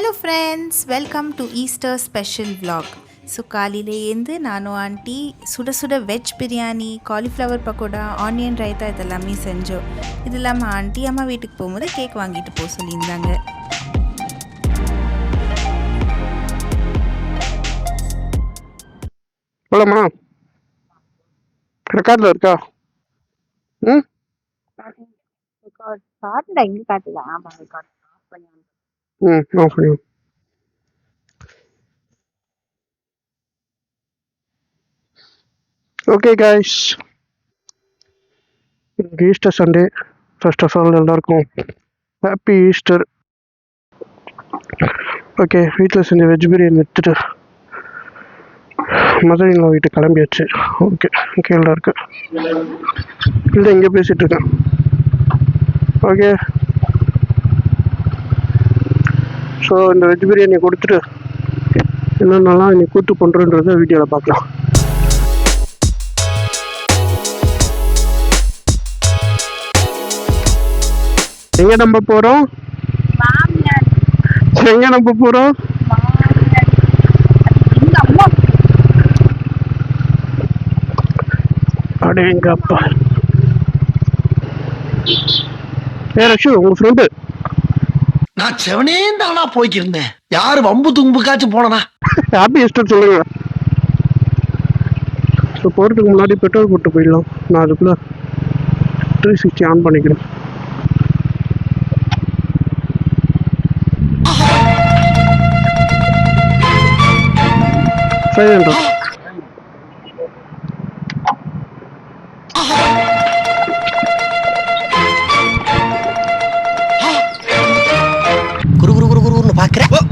Hello friends, welcome to Easter special vlog. So காலையிலேருந்து நானும் aunty சுட சுட veg biryani, cauliflower pakoda, onion raita இதெல்லாமே செஞ்சோம். இது இல்லாமல் ஆண்டி அம்மா வீட்டுக்கு போகும்போது கேக் வாங்கிட்டு போக சொல்லியிருந்தாங்க. போலாமா? ரெக்கார்ட்ல இருக்கா? ம் காட்டுடா இங்க காட்டுதா? ஆமா ரெக்கார்ட் ஆஃப் பண்ணி ஆஃப் பண்ணி. ஓகே கைஸ், இன்னைக்கு Easter Sunday. First of all எல்லாருக்கும் ஹாப்பி ஈஸ்டர். ஓகே, வீட்டில் செஞ்ச வெஜ் பிரியாணி எடுத்துட்டு மதுரையில் வீட்டுக்கு கிளம்பியாச்சு. ஓகே, கீழே இருக்கு இல்லை, இங்கே பேசிகிட்டு இருக்கேன். ஓகே, ஸோ இந்த வெஜ் பிரியாணி கொடுத்துட்டு என்னென்னலாம் இன்னைக்கு கூட்டு பண்ணுறன்றத வீடியோவில் பார்க்கலாம். எங்கே நம்ம போகிறோம்? எங்கே நம்ம போகிறோம்? அடே எங்க அப்பா. ரஷு, உங்க ஃப்ரெண்டு. நான் செவனே தானா போய்க்கிருந்தேன். யாரு வம்பு தும்புக்காச்சும் போனா ஹாப்பி ஈஸ்டர் சொல்லுங்க. ஸோ போகிறதுக்கு முன்னாடி பெட்ரோல் போட்டு போயிடலாம். நான் அதுக்குள்ள 360 ஆன் பண்ணிக்கிறேன். குரு பாக்குறேன்.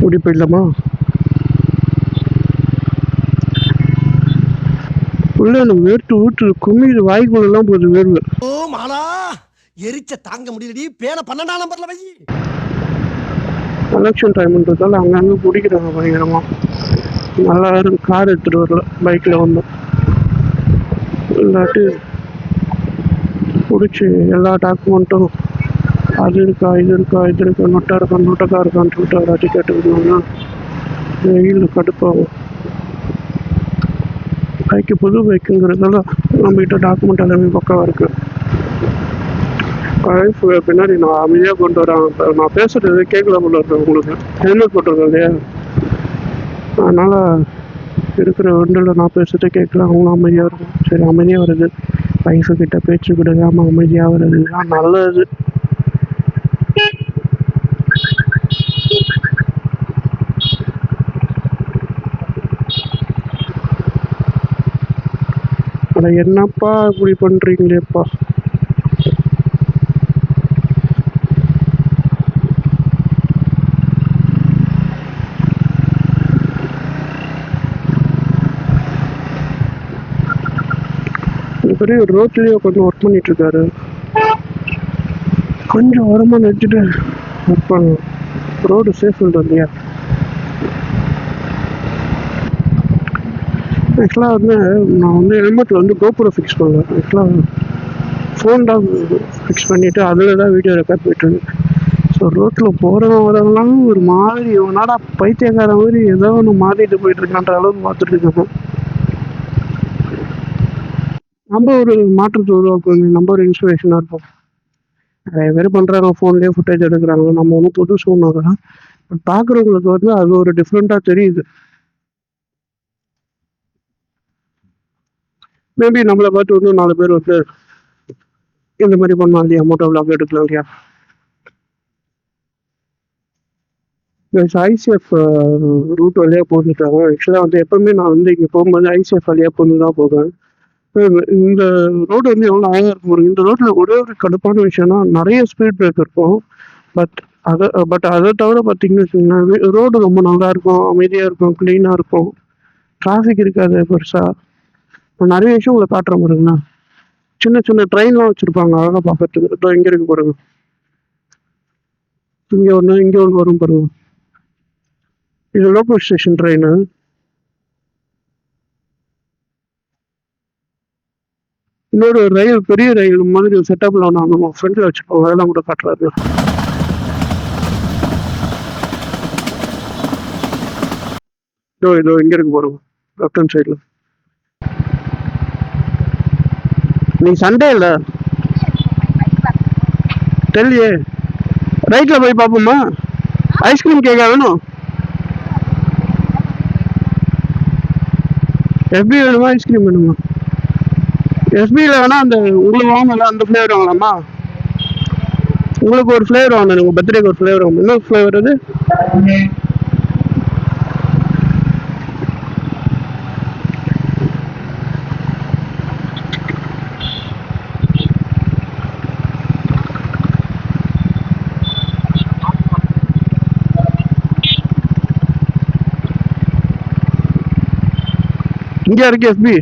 ஓடி போயிடலாமா? உள்ள எனக்கு வேர்த்து ஊற்று குமிழ் வாய்க்குள்ளெல்லாம் போகுது வேர்வு. ஓ மாலா, எரிச்ச தாங்க முடியலடி. பேன 12ஆம் நம்பர்ல வை. எலெக்ஷன் டைம்ன்றதால அங்கங்கே பிடிக்கிறாங்க பயங்கரமா. நல்லா இருக்கும். கார் எடுத்துகிட்டு வரல, பைக்கில் வந்தோம். இல்லாட்டி பிடிச்சி எல்லா டாக்குமெண்ட்டும் அது இருக்கா இது இருக்கா இது இருக்கா நொட்டக்கா இருக்கான்னு சொல்லிட்டு அவராச்சும் கேட்டுக்கிட்டோம்னா வெயில் கடுப்பாகும். பைக்கு புது பைக்குங்கிறதால நம்மகிட்ட டாக்குமெண்ட் எல்லாமே பக்காவாக இருக்கு. பின்னாடி நான் அமைதியாக கொண்டு வரேன். நான் பேசுறது கேட்கல போல இருக்கேன் உங்களுக்கு. ஹெல்மெட் போட்டிருக்கேன் இல்லையா, அதனால் இருக்கிற வண்டியில் நான் பேசுறது கேட்கல. அவங்களும் அமைதியாக இருக்கும். சரி, அமைதியாக வருது. வைஃபு கிட்ட பேச்சு விடாமல் அமைதியாக வருது, இதுதான் நல்லது. அட என்னப்பா இப்படி பண்ணுறீங்களேப்பா. பெரிய ரோட்லேயே உட்காந்து ஒர்க் பண்ணிட்டு இருக்காரு. கொஞ்சம் ஓரமாக நிறுத்திட்டு ஒர்க் பண்ணணும். ரோடு சேஃப் இல்லை இல்லையா? ஆக்சுவலாக நான் ஹெல்மெட்டில் கோபுரம் ஃபிக்ஸ் பண்ணேன். ஆக்சுவலாக ஃபோன் தான் ஃபிக்ஸ் பண்ணிவிட்டு அதில் தான் வீடியோ ரெக்கார்ட் போயிட்டுருக்கு. ஸோ ரோட்டில் போகிறவங்கலாம் ஒரு மாதிரி இவனாடா பைத்தியக்கார மாதிரி ஏதோ ஒன்று மாற்றிட்டு போயிட்டுருக்கான்ற அளவுக்கு பார்த்துட்டு இருக்காங்க. நம்ம ஒரு மாற்றத்தை உருவாக்கணும். நம்ம ஒரு இன்ஸ்பிரேஷனாக இருப்போம். நிறைய பேர் பண்ணுறாங்க, ஃபோன்லேயே ஃபுட்டேஜ் எடுக்கிறாங்க. நம்ம ஒன்றும் புதுசு ஒன்றும். பட் பார்க்குறவங்களுக்கு அது ஒரு டிஃப்ரெண்ட்டாக தெரியுது. மேபி நம்மளை பார்த்து இன்னும் 4 பேர் இந்த மாதிரி பண்ணலாம் இல்லையா, மோட்டோ விளாக் எடுக்கலாம் இல்லையா. ஐசிஎஃப் ரூட் வழியாக போட்டுட்டாங்க. ஆக்சுவலாக எப்பவுமே நான் இங்கே போகும்போது ஐசிஎஃப் வழியாக போட்டு தான் போவேன். இந்த ரோடு எவ்வளோ அழகாக இருக்கும். இந்த ரோட்டில் ஒரே ஒரு கடுப்பான விஷயம்னா நிறைய ஸ்பீட் பிரேக் இருக்கும். பட் அதை தவிர பார்த்தீங்கன்னு வச்சுக்கோங்களேன், ரோடு ரொம்ப நல்லா இருக்கும், அமைதியாக இருக்கும், க்ளீனாக இருக்கும், டிராஃபிக் இருக்காது பெருசாக. இப்போ நிறைய விஷயம் உங்களை காட்டுற பாருங்கண்ணா. சின்ன சின்ன ட்ரெயின்லாம் வச்சுருப்பாங்க அழகாக பார்க்கறதுக்கு. இப்போ இங்கே இருக்கு பாருங்க, இங்கே ஒன்று வரும் பாருங்க. இது லோக்கல் ஸ்டேஷன் ட்ரெயின். இன்னொரு ரயில், பெரிய ரயில் மாதிரி ஒரு செட்டப்ல ஒன்று ஃப்ரெண்ட்ல வச்சுருப்பாங்க, அதெல்லாம் கூட காட்டுறாரு. இதோ இங்கே இருக்கு போகிறோம் லெஃப்ட் ஹேண்ட் சைடில். நீ சண்டே இல்லை தெரியலையே. ரைட்டில் போய் பார்ப்போமா? ஐஸ்கிரீம் கேக்கா வேணும்? எஸ்பி வேணுமா ஐஸ்கிரீம் வேணுமா? எஸ்பியில் வேணா அந்த உங்களுக்கு வாங்கல அந்த ஃப்ளேவர் வாங்கலாமா? உங்களுக்கு ஒரு ஃப்ளேவர் வாங்கணும், உங்கள் பர்த்டேக்கு ஒரு ஃப்ளேவர் வாங்கணும். என்ன ஃப்ளேவர் அது? இங்கே இருக்கு எஸ்பி.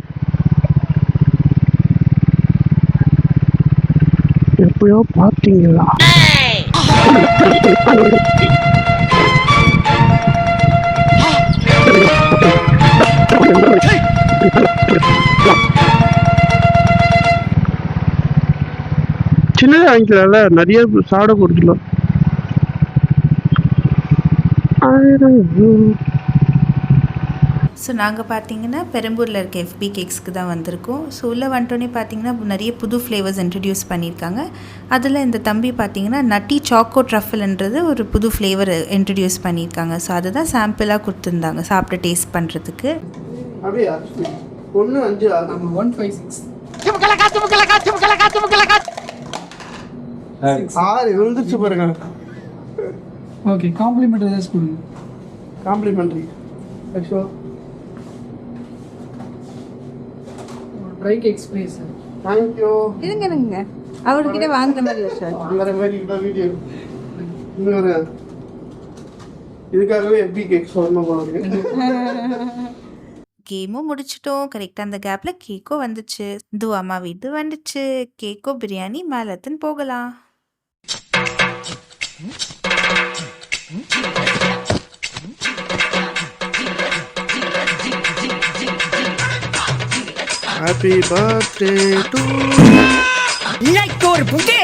எப்பயோ பார்த்தீங்களா? சின்னதாக வாங்கிக்கலாம்ல, நிறைய சாப்பிட கொடுத்துலாம். ஸோ நாங்கள் பார்த்தீங்கன்னா பெரம்பூரில் இருக்க எஃபி கேக்ஸ்க்கு தான் வந்திருக்கோம். ஸோ உள்ளே வந்துட்டோன்னே பார்த்தீங்கன்னா நிறைய புது ஃப்ளேவர்ஸ் இன்ட்ரடியூஸ் பண்ணியிருக்காங்க. அதில் இந்த தம்பி பார்த்தீங்கன்னா நட்டி சாக்கோ ட்ரஃபிள்ன்றது ஒரு புது ஃப்ளேவர் இன்ட்ரடியூஸ் பண்ணியிருக்காங்க. ஸோ அதை தான் சாம்பிளாக கொடுத்துருந்தாங்க சாப்பிட்டு டேஸ்ட் பண்ணுறதுக்கு. அப்படியா? 1-5 நம்ம 156 6 விழுந்துச்சு பாருங்க. ஓகே காம்ப்ளிமெண்ட் ஏதாச்சும் கொடுங்க. காம்ப்ளிமெண்ட்ரி ஐஷோ ட்ரை கேக்ஸ் ப்ளீஸ். தேங்க்யூ. இருங்க அவர்கிட்ட வாங்குற மாதிரி சார். வாங்குற மாதிரி கூட வீடியோ இன்னொரு இதுக்காகவே எஃபி கேக்ஸ் வரணும் போல இருக்கு. கேமும் முடிச்சிட்டோம். கரெக்டாக அந்த கேப்பில் கேக்கும் வந்துச்சு. அம்மா வீட்டு வந்துச்சு. கேக்கோ பிரியாணி மேலத்துன்னு போகலாம். ஹாப்பி பர்த்டே டு இன்னைக்கு ஒரு புகை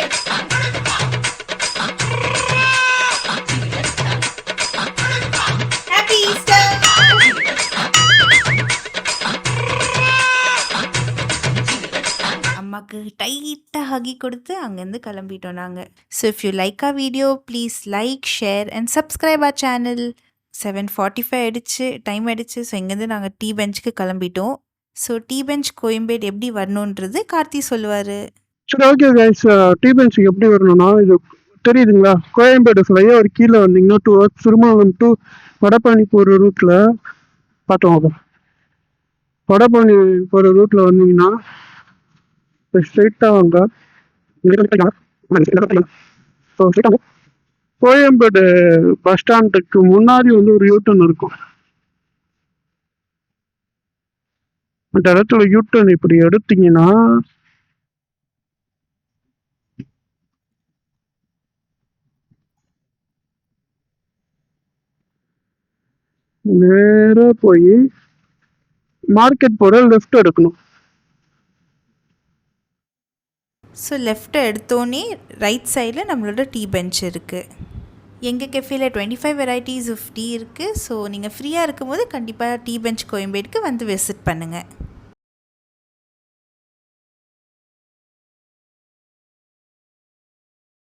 அம்மாக்கு டைட்டாக ஹகி கொடுத்து அங்கேருந்து கிளம்பிட்டோம் நாங்கள். So if you like a video please like share and subscribe our channel. 7:45 time ஆயிடுச்சு. ஸோ இங்கேருந்து நாங்கள் டீ பெஞ்சுக்கு கிளம்பிட்டோம். ஸோ டீ பெஞ்ச் கோயம்பேடு எப்படி வரணுன்றது கார்த்தி சொல்லுவார். சரி ஓகே கைஸ், டீ பெஞ்சுக்கு எப்படி வரணும்னா இது தெரியுதுங்களா? கோயம்பேடு ஃப்ளைஓவர் கீழே வந்தீங்கன்னா திருமணம் டு வடபழனி போகிற ரூட்டில் பார்த்தோம். வடபழனி போகிற ரூட்டில் வந்தீங்கன்னா ஸ்ட்ரெயிட்டாக வாங்க. கோயம்பேடு பஸ் ஸ்டாண்டுக்கு முன்னாடி வந்து ஒரு யூட்டன் இருக்கும். அந்த இடத்துல யூட்டன் இப்படி எடுத்தீங்கன்னா நேரா போய் மார்க்கெட் போற லெஃப்ட் எடுக்கணும். ஸோ லெஃப்ட்டை எடுத்தோன்னே ரைட் சைடில் நம்மளோட டீ பெஞ்ச் இருக்குது. எங்கள் கெஃபேல 25 வெரைட்டிஸ் ஆஃப் டீ இருக்குது. ஸோ நீங்கள் ஃப்ரீயாக இருக்கும்போது கண்டிப்பாக டீ பெஞ்ச் கோயம்பேடுக்கு வந்து விசிட் பண்ணுங்கள்.